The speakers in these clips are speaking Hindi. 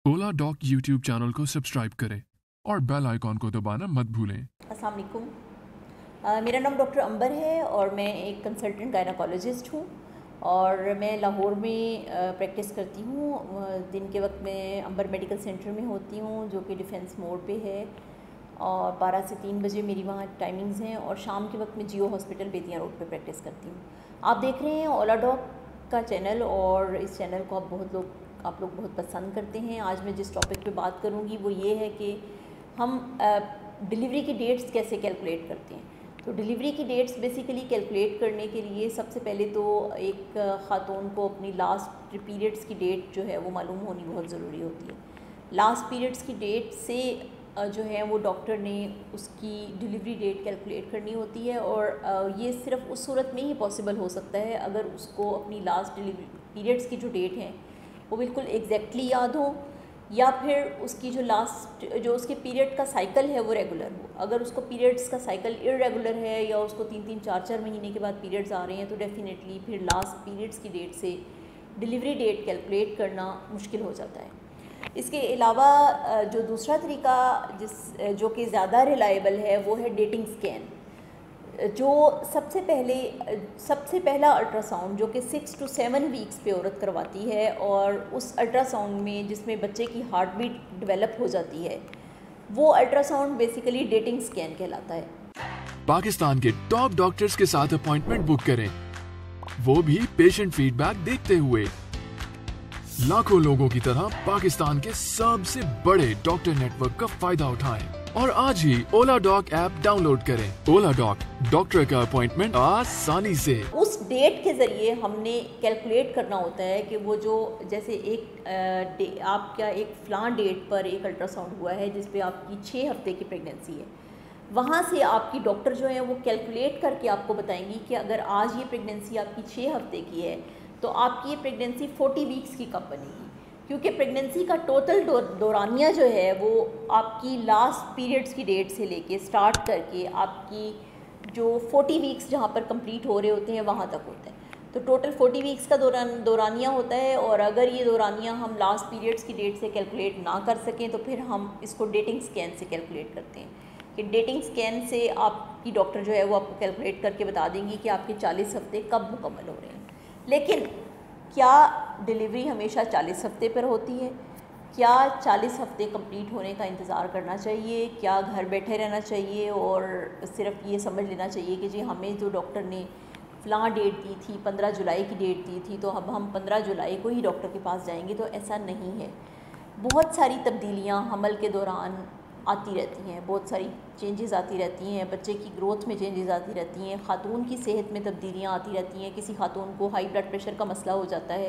ओला डॉक यूट्यूब चैनल को सब्सक्राइब करें और बेल आइकॉन को दबाना मत भूलें। अस्सलाम वालेकुम। मेरा नाम डॉक्टर अंबर है और मैं एक कंसल्टेंट गायनाकोलॉजिस्ट हूँ और मैं लाहौर में प्रैक्टिस करती हूँ। दिन के वक्त मैं अंबर मेडिकल सेंटर में होती हूँ जो कि डिफेंस मोड़ पे है और 12 से 3 बजे मेरी वहाँ टाइमिंग्स हैं और शाम के वक्त मैं जियो हॉस्पिटल बेतिया रोड पे प्रैक्टिस करती हूँ। आप देख रहे हैं ओला डॉक का चैनल और इस चैनल को आप लोग बहुत पसंद करते हैं। आज मैं जिस टॉपिक पे बात करूँगी वो ये है कि हम डिलीवरी की डेट्स कैसे कैलकुलेट करते हैं। तो डिलीवरी की डेट्स बेसिकली कैलकुलेट करने के लिए सबसे पहले तो एक ख़ातून को अपनी लास्ट पीरियड्स की डेट जो है वो मालूम होनी बहुत ज़रूरी होती है। लास्ट पीरियड्स की डेट से जो है वो डॉक्टर ने उसकी डिलीवरी डेट कैलकुलेट करनी होती है और ये सिर्फ उस सूरत में ही पॉसिबल हो सकता है अगर उसको अपनी लास्ट डिलीवरी पीरियड्स की जो डेट हैं वो बिल्कुल एग्जैक्टली याद हो या फिर उसकी जो उसके पीरियड का साइकिल है वो रेगुलर हो। अगर उसको पीरियड्स का साइकिल इरेगुलर है या उसको 3-3 4-4 महीने के बाद पीरियड्स आ रहे हैं तो डेफिनेटली फिर लास्ट पीरियड्स की डेट से डिलीवरी डेट कैलकुलेट करना मुश्किल हो जाता है। इसके अलावा जो दूसरा तरीका जो कि ज़्यादा रिलायबल है वो है डेटिंग स्कैन। जो सबसे पहला अल्ट्रासाउंड जो कि 6 to 7 वीक्स पे औरत करवाती है और उस अल्ट्रासाउंड में जिसमें बच्चे की हार्ट बीट डेवलप हो जाती है वो अल्ट्रासाउंड बेसिकली डेटिंग स्कैन कहलाता है। पाकिस्तान के टॉप डॉक्टर्स के साथ अपॉइंटमेंट बुक करें, वो भी पेशेंट फीडबैक देखते हुए। लाखों लोगों की तरह पाकिस्तान के सबसे बड़े डॉक्टर नेटवर्क का फायदा उठाएं और आज ही ओला डॉक ऐप डाउनलोड करें। ओला डॉक, डॉक्टर का अपॉइंटमेंट आसानी से। उस डेट के ज़रिए हमने कैलकुलेट करना होता है कि वो जो जैसे आपका एक फ़लाँ डेट पर एक अल्ट्रासाउंड हुआ है जिस पे आपकी 6 हफ्ते की प्रेगनेंसी है, वहाँ से आपकी डॉक्टर जो है वो कैलकुलेट करके आपको बताएंगी कि अगर आज ये प्रेगनेंसी आपकी 6 हफ्ते की है तो आपकी ये प्रेगनेंसी 40 वीक्स की कब बनेगी, क्योंकि प्रेगनेंसी का टोटल दौरानिया जो है वो आपकी लास्ट पीरियड्स की डेट से लेके स्टार्ट करके आपकी जो 40 वीक्स जहाँ पर कंप्लीट हो रहे होते हैं वहाँ तक होता है। तो टोटल 40 वीक्स का दौरानिया होता है और अगर ये दौरानिया हम लास्ट पीरियड्स की डेट से कैलकुलेट ना कर सकें तो फिर हम इसको डेटिंग स्कैन से कैलकुलेट करते हैं कि डेटिंग स्कैन से आपकी डॉक्टर जो है वो आपको कैलकुलेट करके बता देंगी कि आपके 40 हफ्ते कब मुकम्मल हो रहे हैं। लेकिन क्या डिलीवरी हमेशा 40 हफ्ते पर होती है? क्या 40 हफ्ते कंप्लीट होने का इंतज़ार करना चाहिए? क्या घर बैठे रहना चाहिए और सिर्फ ये समझ लेना चाहिए कि जी हमें जो डॉक्टर ने फ़लाँ डेट दी थी, 15 जुलाई की डेट दी थी, तो अब हम 15 जुलाई को ही डॉक्टर के पास जाएंगे? तो ऐसा नहीं है। बहुत सारी तब्दीलियाँ हमल के दौरान आती रहती हैं, बहुत सारी चेंजेस आती रहती हैं, बच्चे की ग्रोथ में चेंजेस आती रहती हैं, ख़ातून की सेहत में तब्दीलियाँ आती रहती हैं। किसी ख़ातून को हाई ब्लड प्रेशर का मसला हो जाता है,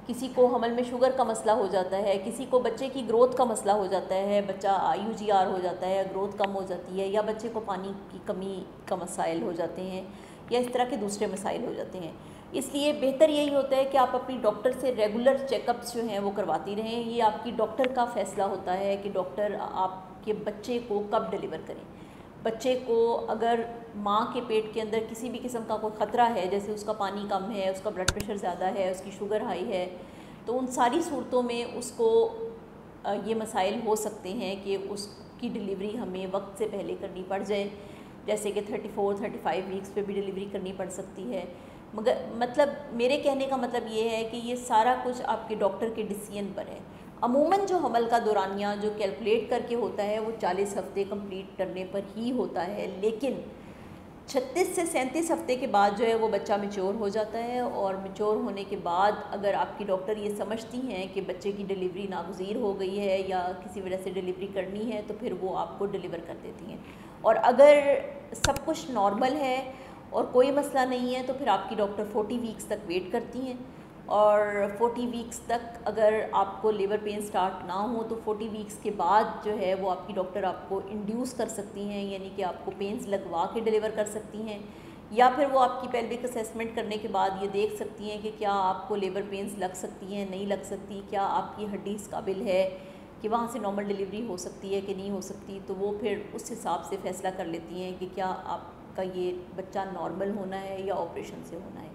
किसी को हमल में शुगर का मसला हो जाता है, किसी को बच्चे की ग्रोथ का मसला हो जाता है, बच्चा IUGR हो जाता है, ग्रोथ कम हो जाती है, या बच्चे को पानी की कमी का मसाइल हो जाते हैं या इस तरह के दूसरे मसाइल हो जाते हैं। इसलिए बेहतर यही होता है कि आप अपनी डॉक्टर से रेगुलर चेकअप्स जो हैं वो करवाती रहें। ये आपकी डॉक्टर का फ़ैसला होता है कि डॉक्टर आपके बच्चे को कब डिलीवर करें। बच्चे को अगर माँ के पेट के अंदर किसी भी किस्म का कोई ख़तरा है, जैसे उसका पानी कम है, उसका ब्लड प्रेशर ज़्यादा है, उसकी शुगर हाई है, तो उन सारी सूरतों में उसको ये मसाइल हो सकते हैं कि उसकी डिलीवरी हमें वक्त से पहले करनी पड़ जाए, जैसे कि 34-35 वीक्स पे भी डिलीवरी करनी पड़ सकती है। मगर मतलब मेरे कहने का मतलब ये है कि ये सारा कुछ आपके डॉक्टर के डिसीजन पर है। अमूमन जो हमल का दौरानिया जो कैलकुलेट करके होता है वो 40 हफ्ते कंप्लीट करने पर ही होता है, लेकिन 36 से 37 हफ्ते के बाद जो है वो बच्चा मैच्योर हो जाता है और मैच्योर होने के बाद अगर आपकी डॉक्टर ये समझती हैं कि बच्चे की डिलीवरी नागुज़ीर हो गई है या किसी वजह से डिलीवरी करनी है तो फिर वो आपको डिलीवर कर देती हैं। और अगर सब कुछ नॉर्मल है और कोई मसला नहीं है तो फिर आपकी डॉक्टर 40 वीक्स तक वेट करती हैं और 40 वीक्स तक अगर आपको लेबर पेन स्टार्ट ना हो तो 40 वीक्स के बाद जो है वो आपकी डॉक्टर आपको इंड्यूस कर सकती हैं, यानी कि आपको पेन्स लगवा के डिलीवर कर सकती हैं, या फिर वो आपकी पेल्विक असेसमेंट करने के बाद ये देख सकती हैं कि क्या आपको लेबर पेन्स लग सकती हैं, नहीं लग सकती, क्या आपकी हड्डी इस काबिल है कि वहाँ से नॉर्मल डिलीवरी हो सकती है कि नहीं हो सकती। तो वो फिर उस हिसाब से फ़ैसला कर लेती हैं कि क्या आपका ये बच्चा नॉर्मल होना है या ऑपरेशन से होना है।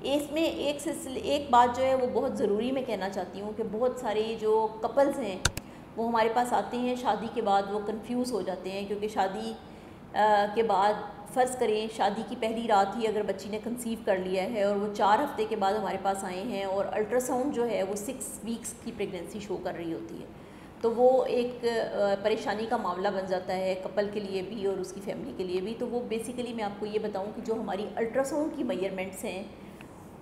इसमें एक बात जो है वो बहुत ज़रूरी मैं कहना चाहती हूँ कि बहुत सारे जो कपल्स हैं वो हमारे पास आते हैं शादी के बाद, वो कंफ्यूज हो जाते हैं क्योंकि शादी के बाद फ़र्ज़ करें शादी की पहली रात ही अगर बच्ची ने कंसीव कर लिया है और वो 4 हफ़्ते के बाद हमारे पास आए हैं और अल्ट्रासाउंड जो है वो 6 वीक्स की प्रेगनेंसी शो कर रही होती है, तो वो एक परेशानी का मामला बन जाता है कपल के लिए भी और उसकी फैमिली के लिए भी। तो वो बेसिकली मैं आपको ये बताऊं कि जो हमारी अल्ट्रासाउंड की मेजरमेंट्स हैं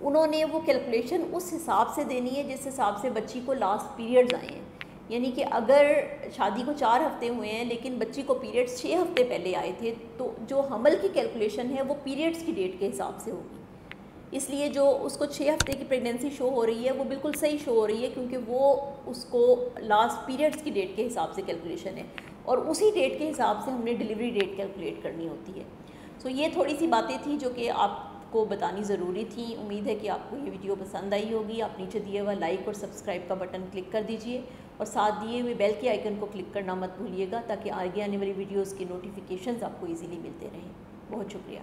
उन्होंने वो कैलकुलेशन उस हिसाब से देनी है जिस हिसाब से बच्ची को लास्ट पीरियड्स आए हैं। यानी कि अगर शादी को 4 हफ़्ते हुए हैं लेकिन बच्ची को पीरियड्स 6 हफ़्ते पहले आए थे, तो जो हमल की कैलकुलेशन है वो पीरियड्स की डेट के हिसाब से होगी। इसलिए जो उसको 6 हफ़्ते की प्रेगनेंसी शो हो रही है वो बिल्कुल सही शो हो रही है क्योंकि वो उसको लास्ट पीरियड्स की डेट के हिसाब से कैलकुलेशन है और उसी डेट के हिसाब से हमने डिलीवरी डेट कैलकुलेट करनी होती है। सो ये थोड़ी सी बातें थी जो कि आपको बतानी ज़रूरी थी। उम्मीद है कि आपको ये वीडियो पसंद आई होगी। आप नीचे दिए हुआ लाइक और सब्सक्राइब का बटन क्लिक कर दीजिए और साथ दिए हुए बेल के आइकन को क्लिक करना मत भूलिएगा ताकि आगे आने वाली वीडियोज़ की नोटिफिकेशंस आपको ईज़िली मिलते रहें। बहुत शुक्रिया।